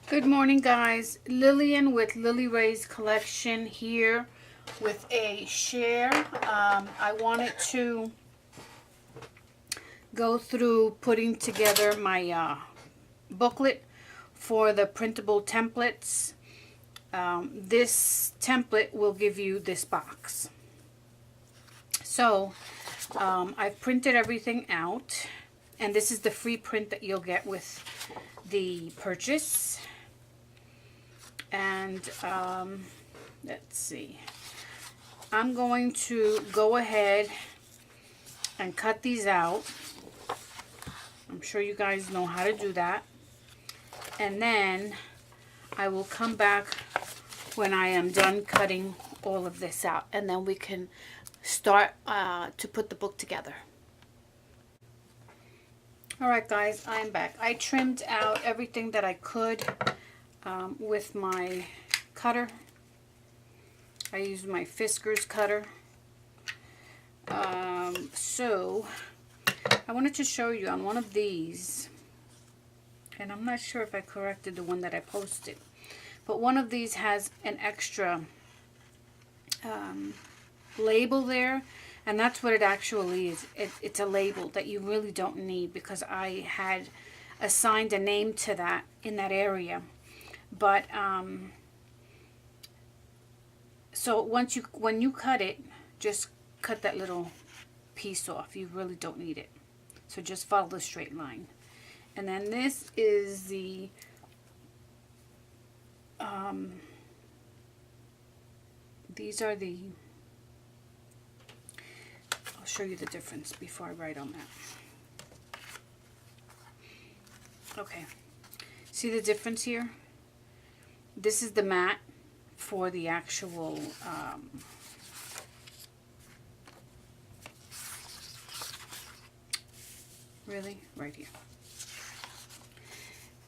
Good morning, guys. Lillian with Lilirayz Collection here with a share. I wanted to go through putting together my booklet for the printable templates. This template will give you this box. So I've printed everything out, and this is the free print that you'll get with the purchase. And let's see, I'm going to go ahead and cut these out. I'm sure you guys know how to do that. And then I will come back when I am done cutting all of this out, and then we can start to put the book together. Alright guys, I'm back. I trimmed out everything that I could with my cutter. I used my Fiskars cutter. So I wanted to show you on one of these, and I'm not sure if I corrected the one that I posted, but one of these has an extra label there, and that's what it actually is. It's a label that you really don't need, because I had assigned a name to that in that area. But so when you cut it, just cut that little piece off. You really don't need it. So just follow the straight line. And then this is the these are the, I'll show you the difference before I write on that. Okay, see the difference here? This is the mat for the actual really right here.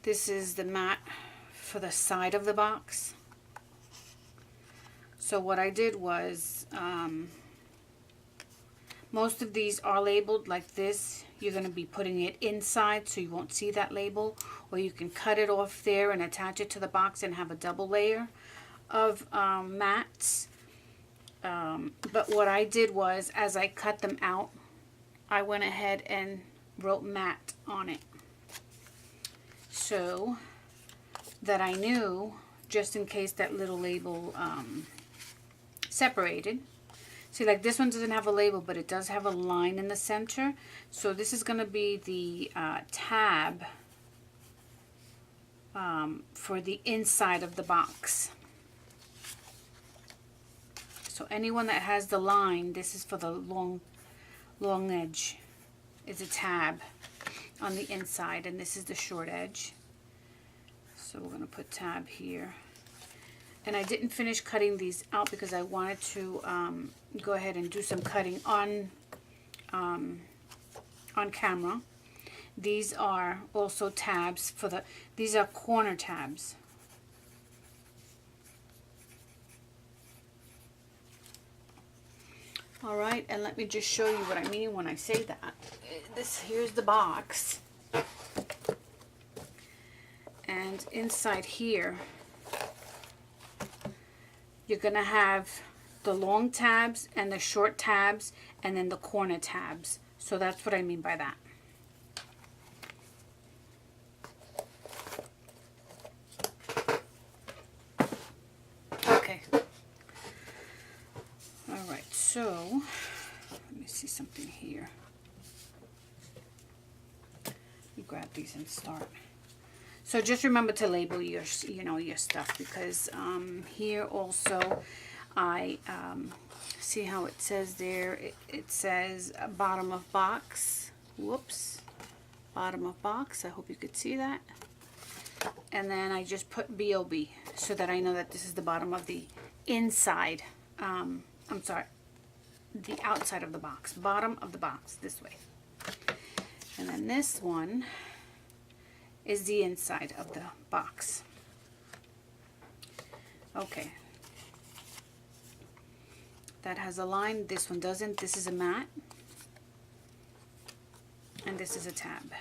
This is the mat for the side of the box. So what I did was, most of these are labeled like this. You're going to be putting it inside, so you won't see that label, or you can cut it off there and attach it to the box and have a double layer of mats. But what I did was, as I cut them out, I went ahead and wrote mat on it, so that I knew, just in case that little label separated. See, like this one doesn't have a label, but it does have a line in the center. So this is going to be the tab for the inside of the box. So anyone that has the line, this is for the long edge. It's a tab on the inside, and this is the short edge. So we're going to put tab here. And I didn't finish cutting these out because I wanted to go ahead and do some cutting on camera. These are also tabs for the, these are corner tabs. All right, and let me just show you what I mean when I say that. Here's the box. And inside here, you're going to have the long tabs and the short tabs, and then the corner tabs. So that's what I mean by that. Okay. Alright, so let me see something here. Let me grab these and start. So just remember to label your, your stuff, because here also I see how it says there. It says bottom of box. Whoops, bottom of box. I hope you could see that. And then I just put BOB so that I know that this is the bottom of the inside. I'm sorry, the outside of the box. Bottom of the box, this way. And then this one is the inside of the box. Okay. That has a line. This one doesn't. This is a mat. And this is a tab.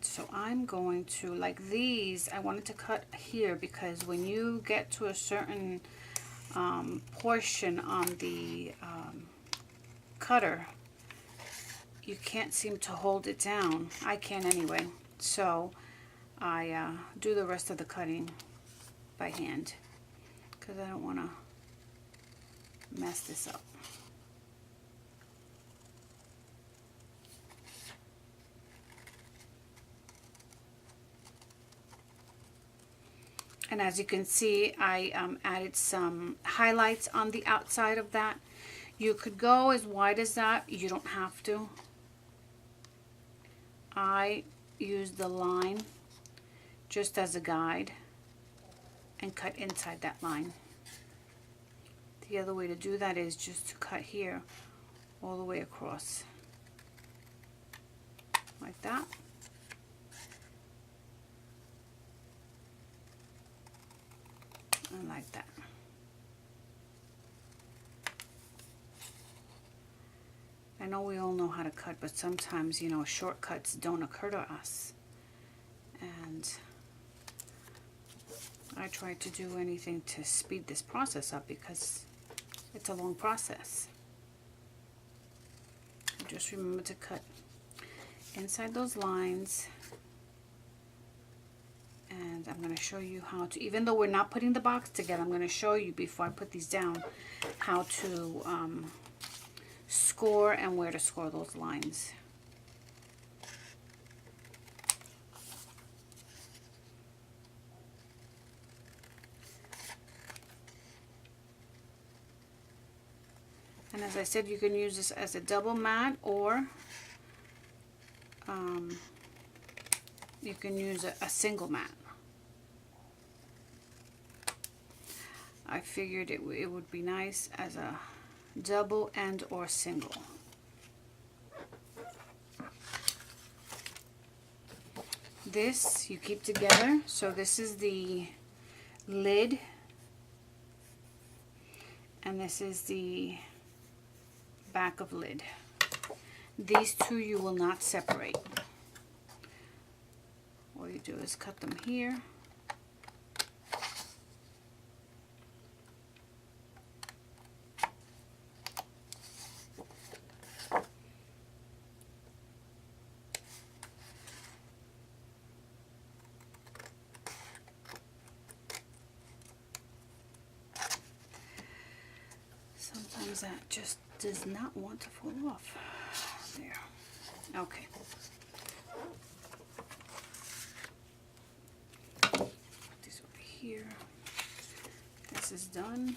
Alright, so I'm going to, like these, I wanted to cut here because when you get to a certain portion on the cutter, you can't seem to hold it down. I can anyway. So I do the rest of the cutting by hand because I don't want to mess this up. And as you can see, I added some highlights on the outside of that. You could go as wide as that. You don't have to. I use the line just as a guide and cut inside that line. The other way to do that is just to cut here all the way across. Like that. And like that. I know we all know how to cut, but sometimes, you know, shortcuts don't occur to us. And I try to do anything to speed this process up because it's a long process. Just remember to cut inside those lines. And I'm going to show you how to, even though we're not putting the box together, I'm going to show you before I put these down how to score and where to score those lines. And as I said, you can use this as a double mat, or you can use a single mat. I figured it would be nice as a double and or single. This you keep together. So this is the lid and this is the back of lid. These two you will not separate. All you do is cut them here. Sometimes that just does not want to fall off. There. Okay. Put these over here. This is done.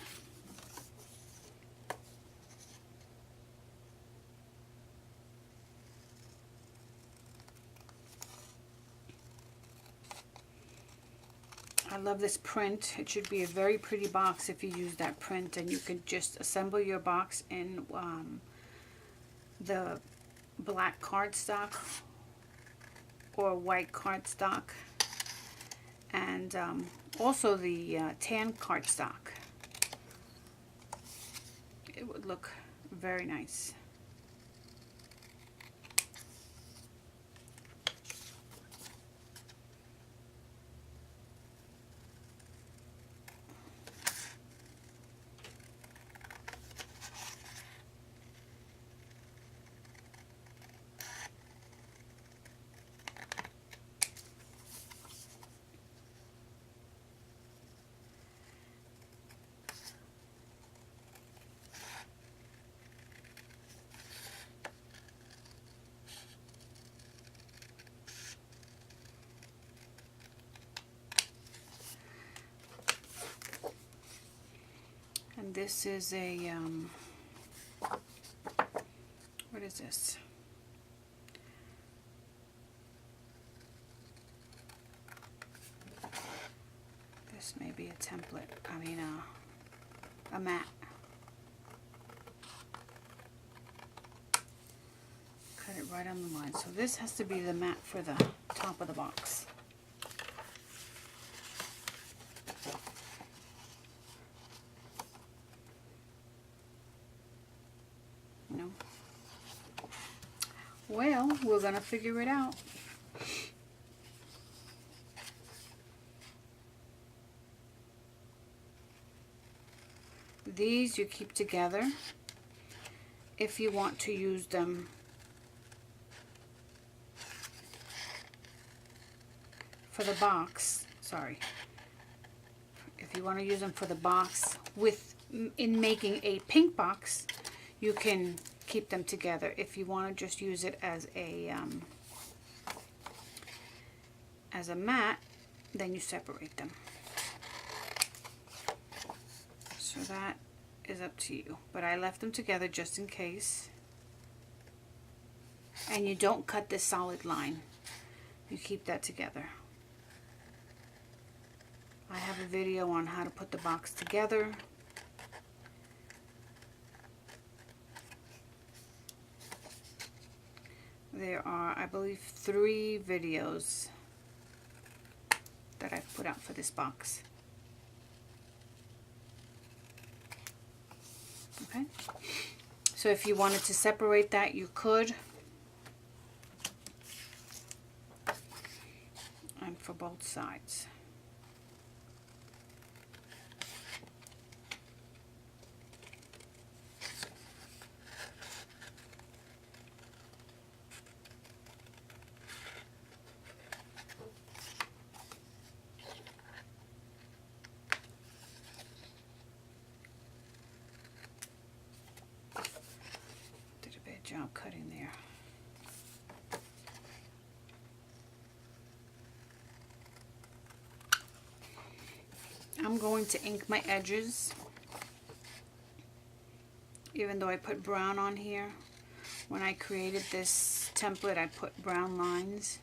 I love this print. It should be a very pretty box if you use that print, and you could just assemble your box in the black cardstock or white cardstock, and also the tan cardstock. It would look very nice. And this is a, what is this? This may be a template, I mean a mat. Cut it right on the line. So this has to be the mat for the top of the box. Well, we're gonna figure it out. These you keep together if you want to use them for the box. Sorry. If you want to use them for the box in making a pink box, you can keep them together. If you want to just use it as a mat, then you separate them. So that is up to you. But I left them together just in case. And you don't cut this solid line. You keep that together. I have a video on how to put the box together. There are, I believe, 3 videos that I've put out for this box. Okay, so if you wanted to separate that, you could. And for both sides. Job cutting there. I'm going to ink my edges, even though I put brown on here. When I created this template, I put brown lines.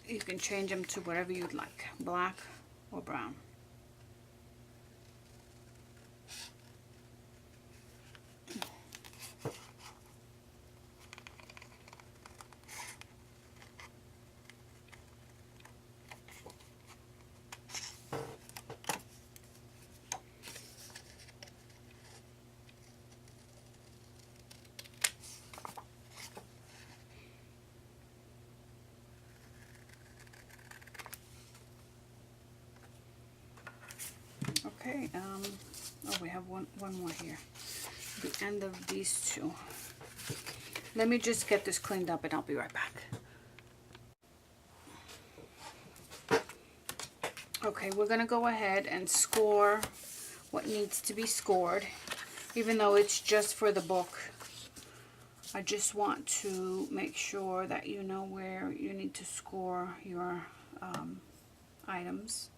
You can change them to whatever you'd like, black or brown. Okay, oh, we have one more here. The end of these 2. Let me just get this cleaned up and I'll be right back. Okay, we're going to go ahead and score what needs to be scored. Even though it's just for the book, I just want to make sure that you know where you need to score your items.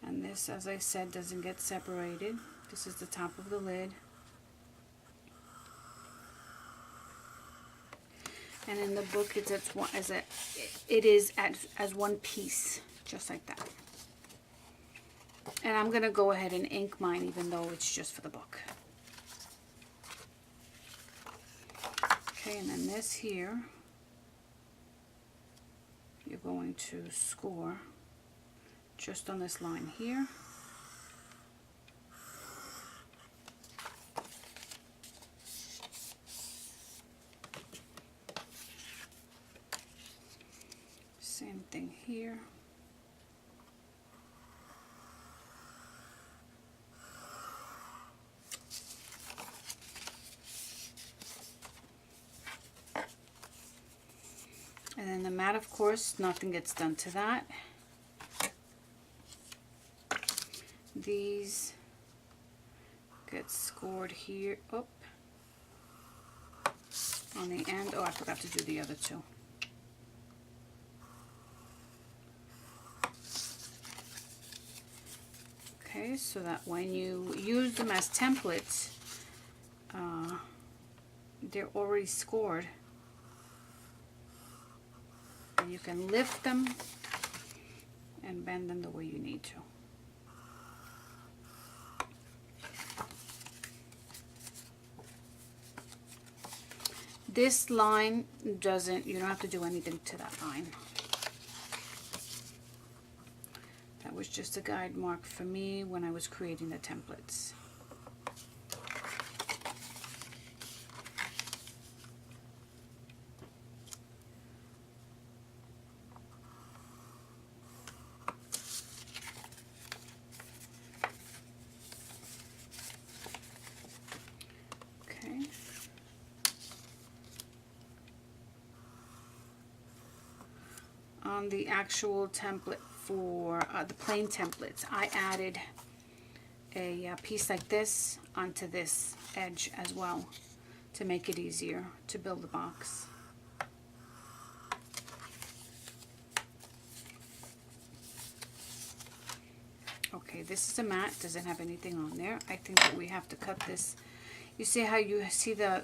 And this, as I said, doesn't get separated. This is the top of the lid. And in the book, it's as one piece, just like that. And I'm going to go ahead and ink mine, even though it's just for the book. Okay, and then this here, you're going to score just on this line here. Same thing here. And then the mat, of course, nothing gets done to that. These get scored here, up on the end. Oh, I forgot to do the other 2. Okay, so that when you use them as templates, they're already scored. And you can lift them and bend them the way you need to. This line you don't have to do anything to that line. That was just a guide mark for me when I was creating the templates. Okay. On the actual template for the plain templates, I added a piece like this onto this edge as well to make it easier to build the box. Okay, this is a mat, doesn't have anything on there. I think that we have to cut this. You see how you see the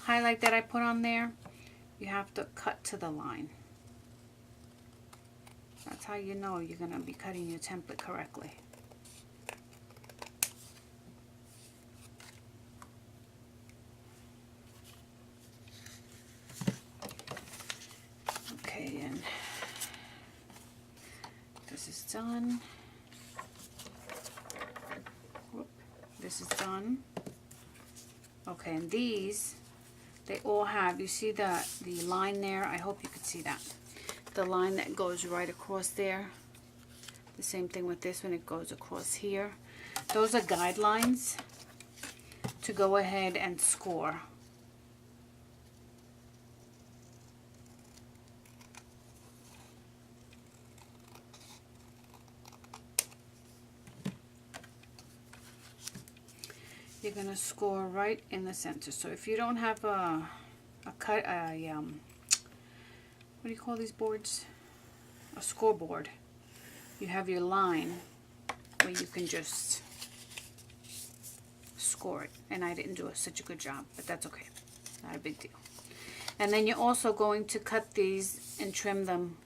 highlight that I put on there? You have to cut to the line. That's how you know you're going to be cutting your template correctly. Okay, and this is done. Whoop, this is done. Okay, and these, they all have, you see the line there? I hope you could see that. The line that goes right across there. The same thing with this one, it goes across here. Those are guidelines to go ahead and score. You're gonna score right in the center. So if you don't have what do you call these boards? A scoreboard. You have your line where you can just score it. And I didn't do such a good job, but that's okay. Not a big deal. And then you're also going to cut these and trim them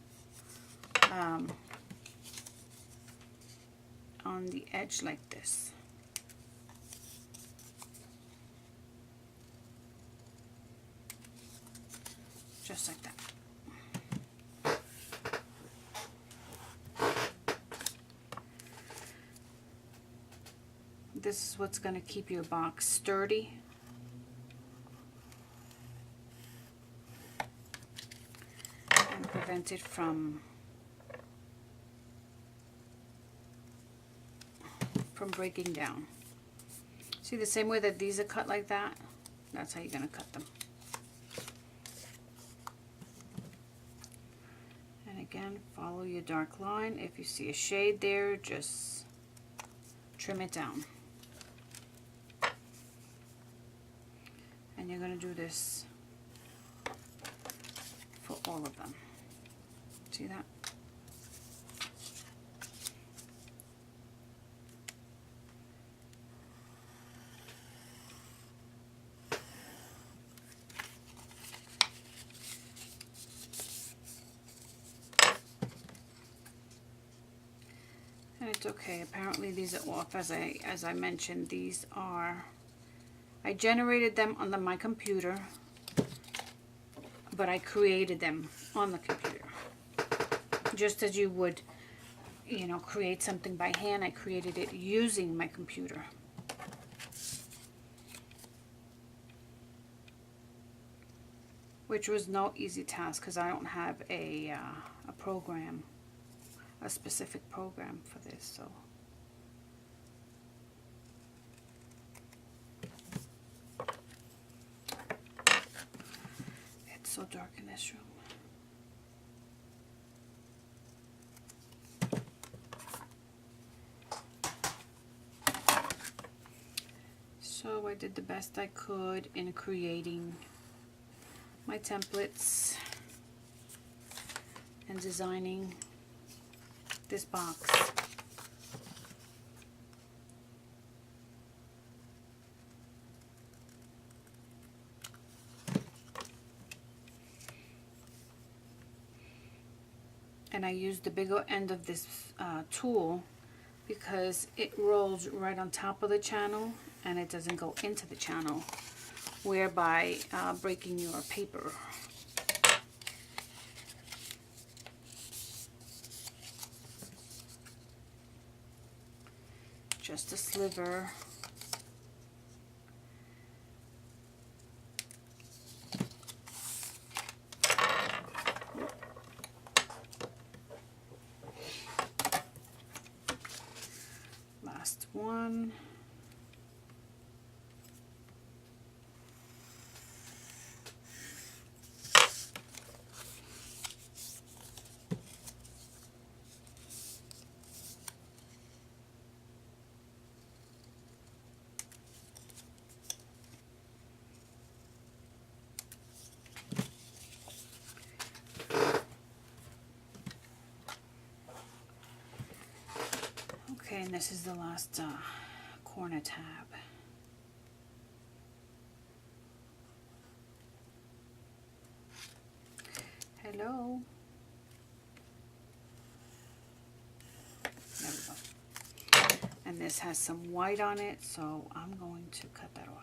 on the edge like this. Just like that. This is what's going to keep your box sturdy. And prevent it from breaking down. See, the same way that these are cut like that, that's how you're going to cut them. And again, follow your dark line. If you see a shade there, just trim it down. And you're going to do this for all of them. See that? And it's okay. Apparently these are off. As I mentioned, these are, I generated them on my computer, but I created them on the computer. Just as you would, you know, create something by hand, I created it using my computer. Which was no easy task because I don't have a program, a specific program for this, so. It's so dark in this room. So I did the best I could in creating my templates and designing this box. And I used the bigger end of this tool because it rolls right on top of the channel and it doesn't go into the channel, whereby breaking your paper. Just a sliver. Last one. this is the last corner tab. Hello. There we go. And this has some white on it, so I'm going to cut that off.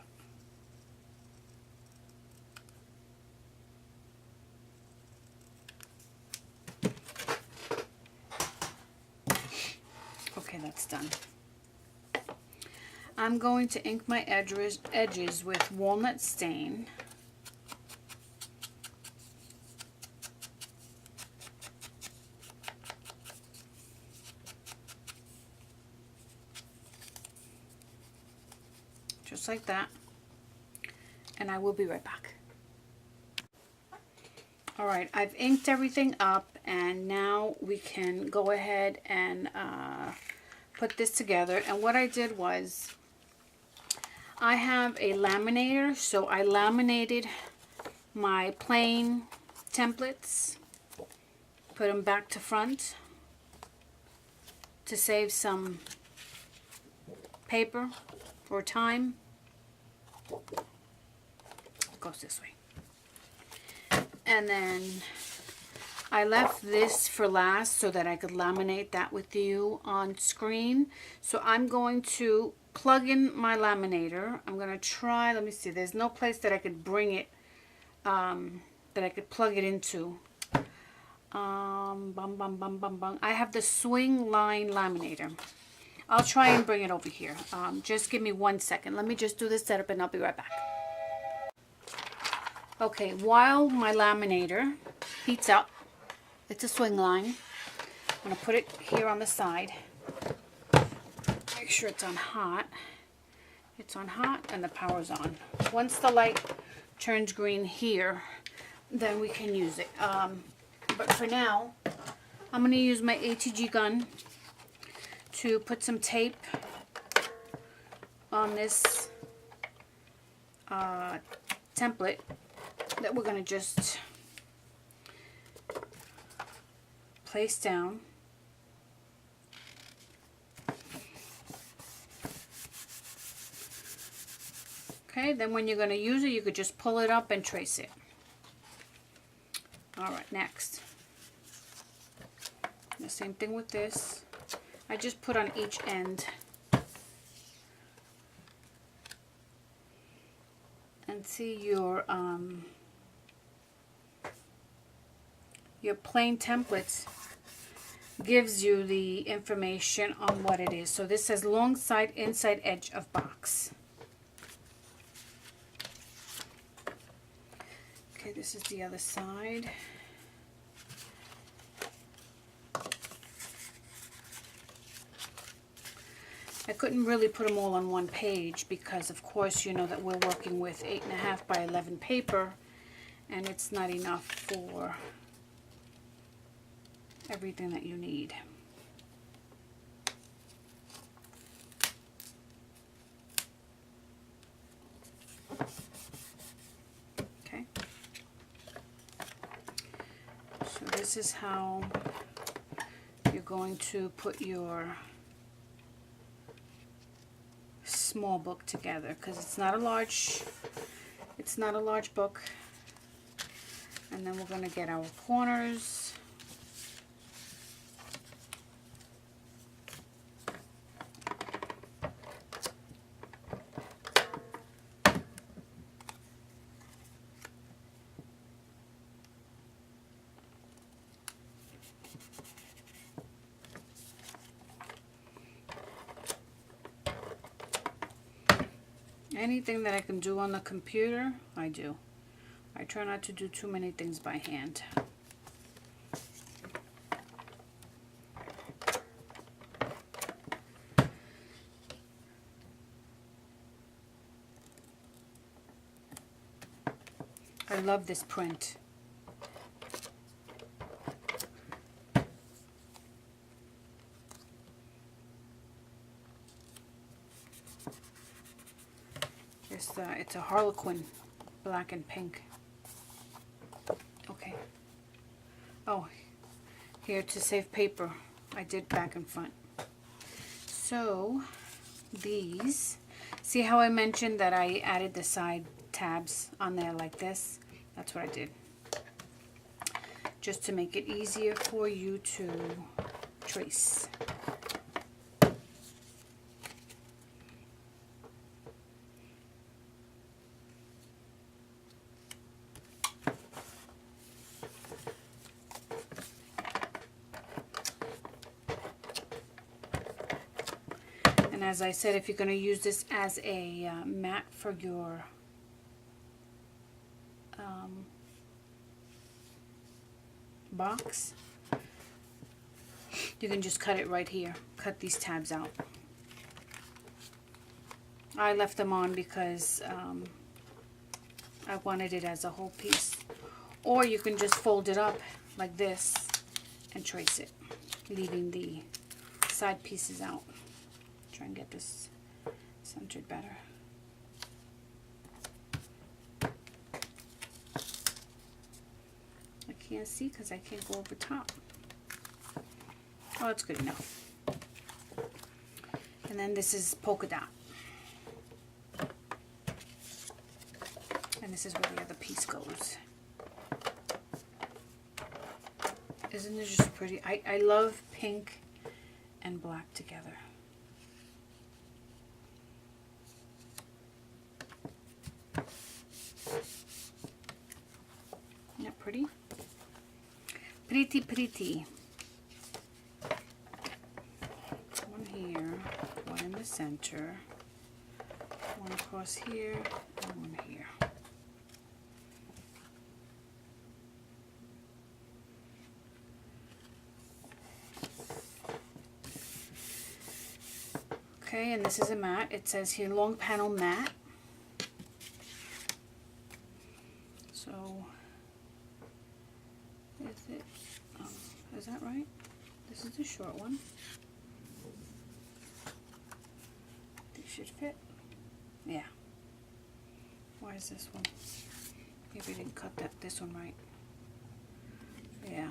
Okay, that's done. I'm going to ink my edges with walnut stain. Just like that. And I will be right back. Alright, I've inked everything up, and now we can go ahead and put this together. And what I did was, I have a laminator, so I laminated my plain templates, put them back to front to save some paper or time. It goes this way. And then I left this for last so that I could laminate that with you on screen. So I'm going to plug in my laminator. I'm going to try, let me see, there's no place that I could bring it, that I could plug it into. I have the swingline laminator. I'll try and bring it over here. Just give me 1 second. Let me just do this setup and I'll be right back. Okay, while my laminator heats up, it's a swing line. I'm going to put it here on the side. Make sure it's on hot. It's on hot and the power's on. Once the light turns green here, then we can use it. But for now, I'm going to use my ATG gun to put some tape on this template that we're going to just place down. Okay, then when you're going to use it, you could just pull it up and trace it. Alright, next. The same thing with this. I just put on each end. And see your plain templates gives you the information on what it is. So this says long side, inside edge of box. Okay, this is the other side. I couldn't really put them all on one page because, of course, you know that we're working with 8.5 by 11 paper, and it's not enough for everything that you need. Okay. So this is how you're going to put your small book together, because it's not a large book. And then we're going to get our corners. Anything that I can do on the computer, I do. I try not to do too many things by hand. I love this print. It's a Harlequin, black and pink. Okay. Oh, here to save paper. I did back and front. So these, see how I mentioned that I added the side tabs on there like this? That's what I did, just to make it easier for you to trace. And as I said, if you're going to use this as a mat for your box, you can just cut it right here. Cut these tabs out. I left them on because I wanted it as a whole piece. Or you can just fold it up like this and trace it, leaving the side pieces out. Try and get this centered better. I can't see because I can't go over top. Oh, that's good enough. And then this is polka dot. And this is where the other piece goes. Isn't it just pretty? I love pink and black together. Isn't that pretty? Pretty, pretty. One here, one in the center, one across here, and one here. Okay, and this is a mat. It says here long panel mat. So, is that right? This is the short one. They should fit. Yeah. Why is this one? Maybe I didn't cut this one right. Yeah,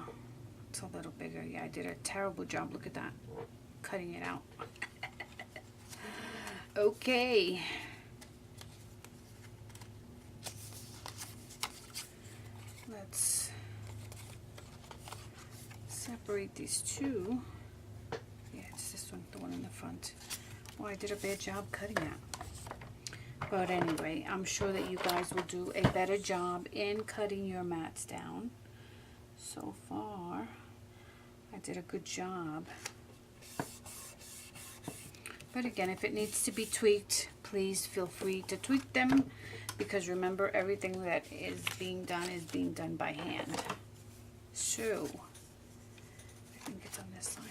it's a little bigger. Yeah, I did a terrible job. Look at that. Cutting it out. Okay. Let's separate these two. Yeah, it's this one, the one in the front. Oh, I did a bad job cutting that. But anyway, I'm sure that you guys will do a better job in cutting your mats down. So far, I did a good job. But again, if it needs to be tweaked, please feel free to tweak them, because remember, everything that is being done by hand. So, I think it's on this side.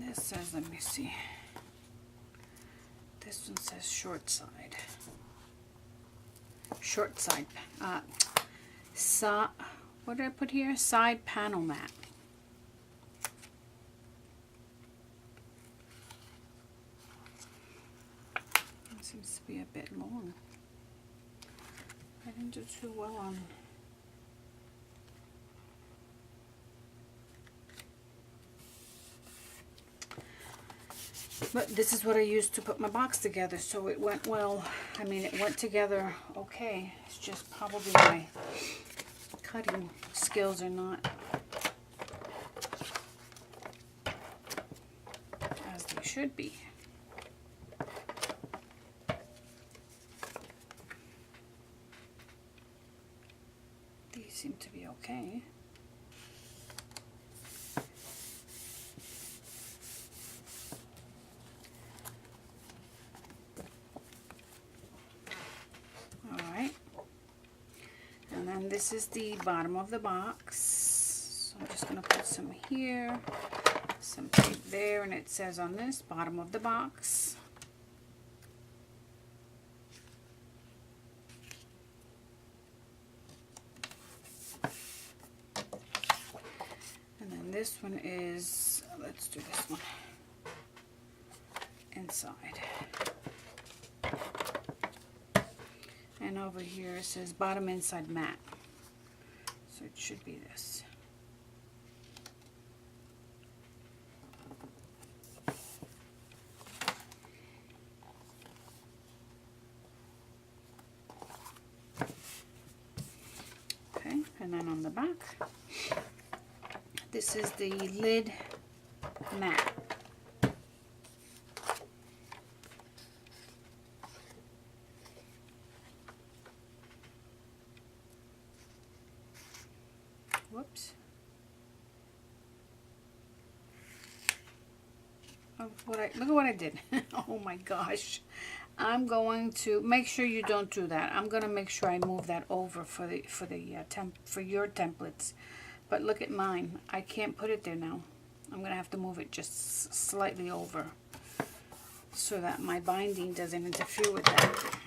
This says, let me see, this one says short side, what did I put here? Side panel mat. It seems to be a bit long. I didn't do too well on. But this is what I used to put my box together, so it went well. I mean, it went together okay. It's just probably my cutting skills are not should be. These seem to be okay. Alright. And then this is the bottom of the box. So I'm just going to put some here, some tape there, and it says on this, bottom of the box. And then this one is, let's do this one, inside. And over here it says bottom inside matte. So it should be this. Okay, and then on the back, this is the lid matte. Whoops. Oh, look at what I did. Oh my gosh. I'm going to make sure you don't do that. I'm going to make sure I move that over for your templates. But look at mine. I can't put it there now. I'm going to have to move it just slightly over so that my binding doesn't interfere with that.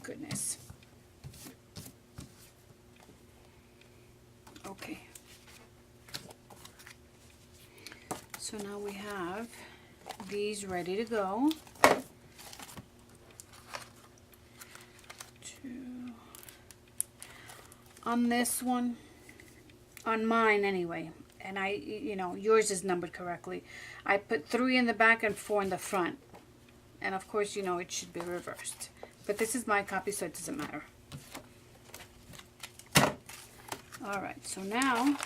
Goodness. Okay. So now we have these ready to go. On this one, on mine anyway, and yours is numbered correctly. I put 3 in the back and 4 in the front. And of course, it should be reversed. But this is my copy, so it doesn't matter. Alright, so now,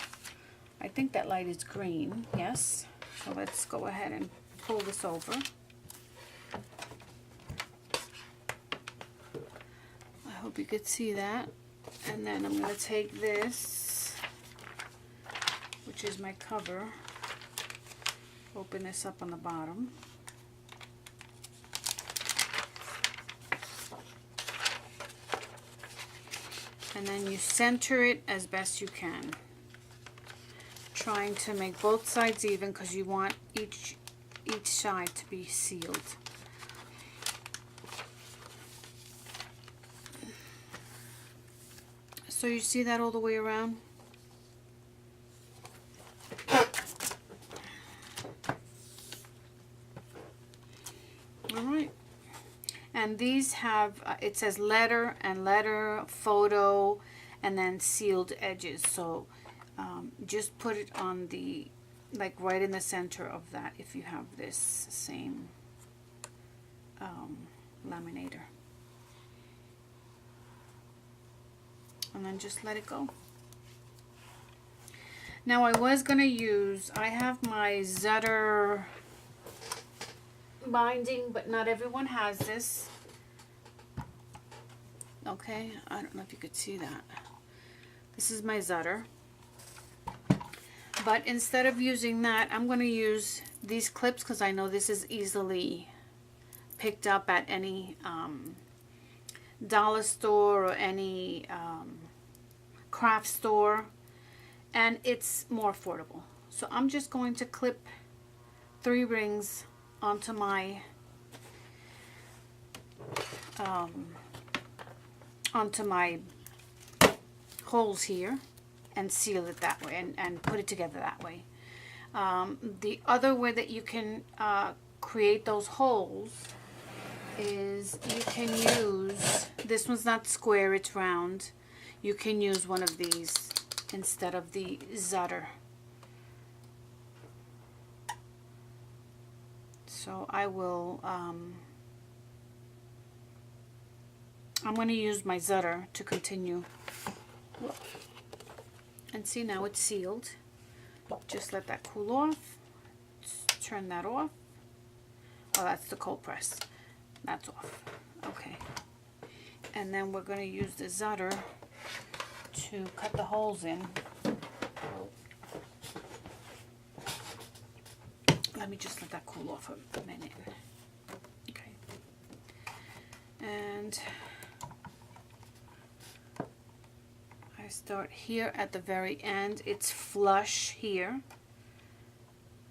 I think that light is green, yes. So let's go ahead and pull this over. I hope you could see that. And then I'm going to take this, which is my cover, open this up on the bottom. And then you center it as best you can, trying to make both sides even because you want each side to be sealed. So you see that all the way around? Alright. And these have, it says letter and letter, photo, and then sealed edges. So just put it on the, like right in the center of that if you have this same laminator. And then just let it go. Now I was going to use, I have my Zutter binding, but not everyone has this. Okay, I don't know if you could see that. This is my Zutter. But instead of using that, I'm going to use these clips because I know this is easily picked up at any dollar store or any craft store, and it's more affordable. So I'm just going to clip 3 rings onto my holes here and seal it that way and put it together that way. The other way that you can create those holes is you can use, this one's not square, it's round. You can use one of these instead of the Zutter. So I will, I'm going to use my Zutter to continue. And see, now it's sealed. Just let that cool off. Turn that off. Oh, that's the cold press. That's off. Okay. And then we're going to use the Zutter to cut the holes in. Let me just let that cool off a minute. Okay. And I start here at the very end. It's flush here.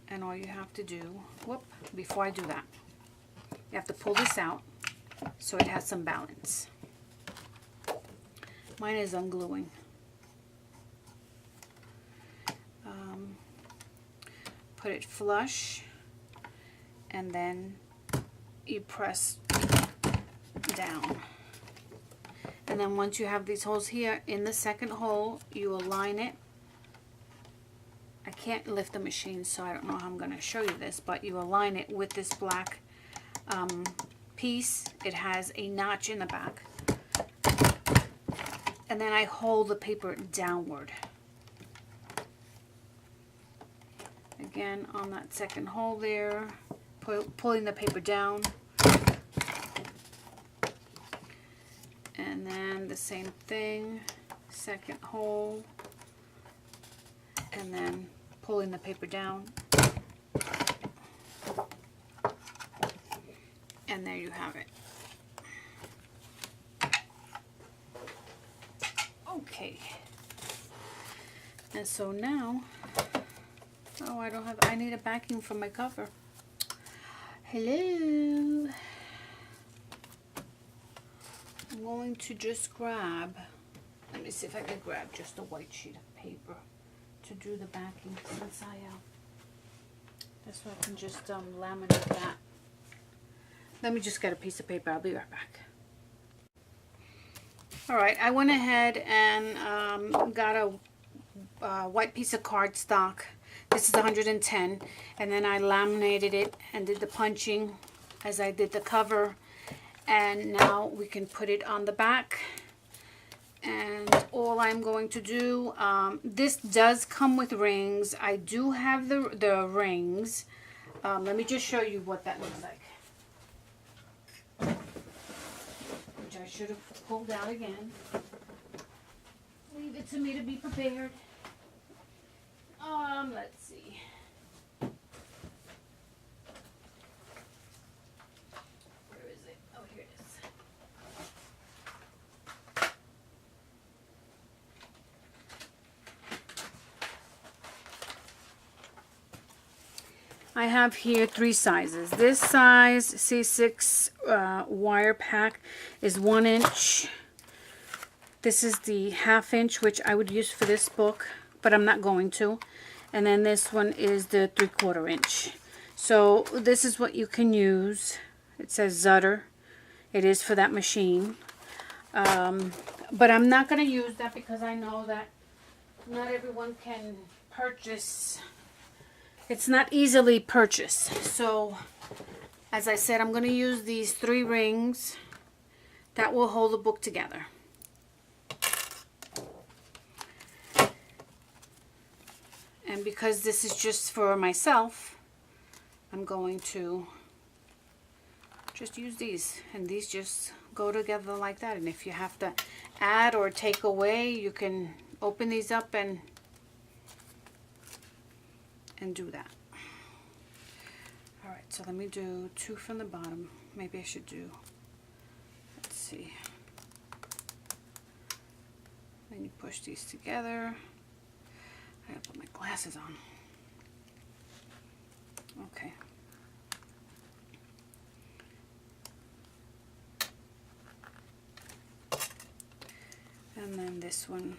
And all you have to do, whoop, before I do that, you have to pull this out so it has some balance. Mine is ungluing. Put it flush, and then you press down. And then once you have these holes here, in the second hole, you align it. I can't lift the machine, so I don't know how I'm going to show you this, but you align it with this black piece. It has a notch in the back. And then I hold the paper downward. Again, on that second hole there, pulling the paper down. And then the same thing, second hole. And then pulling the paper down. And there you have it. Okay. And so now, oh, I need a backing for my cover. Hello. I'm going to just grab, let me see if I can grab just a white sheet of paper to do the backing, since that's why I can just laminate that. Let me just get a piece of paper. I'll be right back. Alright, I went ahead and got a white piece of cardstock. This is 110, and then I laminated it and did the punching as I did the cover. And now we can put it on the back. And all I'm going to do, this does come with rings. I do have the rings. Let me just show you what that looks like. Which I should have pulled out again. Leave it to me to be prepared. Let's see. Where is it? Oh, here it is. I have here 3 sizes. This size C6 wire pack is 1 inch. This is the 1/2 inch, which I would use for this book, but I'm not going to. And then this one is the 3/4 inch. So this is what you can use. It says Zutter. It is for that machine. But I'm not going to use that because I know that not everyone can purchase. It's not easily purchased. So as I said, I'm going to use these 3 rings that will hold the book together. And because this is just for myself, I'm going to just use these. And these just go together like that. And if you have to add or take away, you can open these up and do that. Alright, so let me do 2 from the bottom. Maybe I should do, let's see. Then you push these together. I gotta put my glasses on. Okay. And then this one,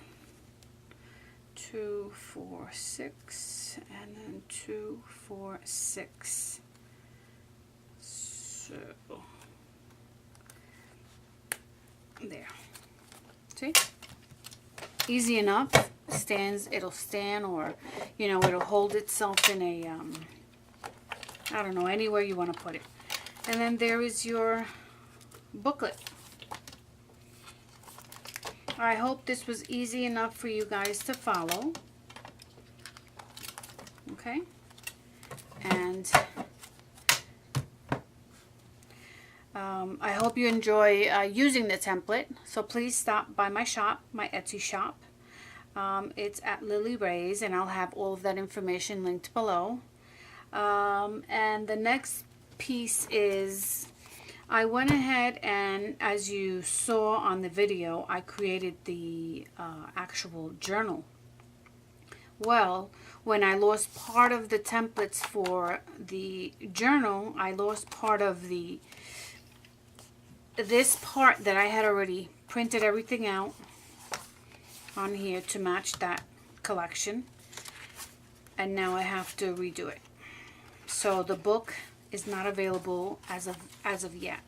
2, 4, 6, and then 2, 4, 6. So there. See? Easy enough. Stands, it'll stand, or you know, it'll hold itself in a I don't know, anywhere you want to put it. And then there is your booklet. I hope this was easy enough for you guys to follow. Okay, and I hope you enjoy using the template. So please stop by my shop, my Etsy shop. It's at Lilirayz, and I'll have all of that information linked below. And the next piece is, I went ahead and, as you saw on the video, I created the actual journal. Well, when I lost part of the templates for the journal, I lost part of this part that I had already printed everything out on here to match that collection, and now I have to redo it. So the book is not available as of yet,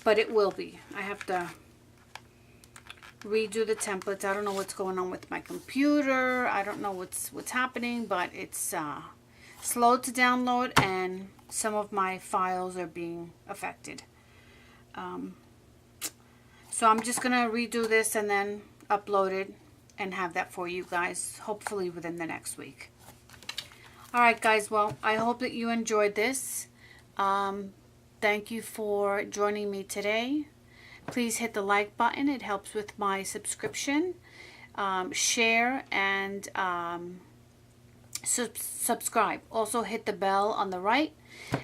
but it will be. I have to redo the templates. I don't know what's going on with my computer. I don't know what's happening, but it's slow to download, and some of my files are being affected. So I'm just gonna redo this and then upload it and have that for you guys, hopefully within the next week. Alright guys, well, I hope that you enjoyed this. Thank you for joining me today. Please hit the like button. It helps with my subscription. Share and subscribe. Also hit the bell on the right,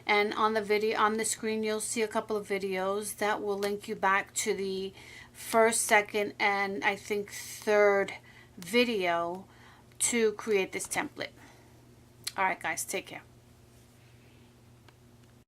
and on the video on the screen you'll see a couple of videos that will link you back to the first, second, and I think third video to create this template. Alright guys, take care.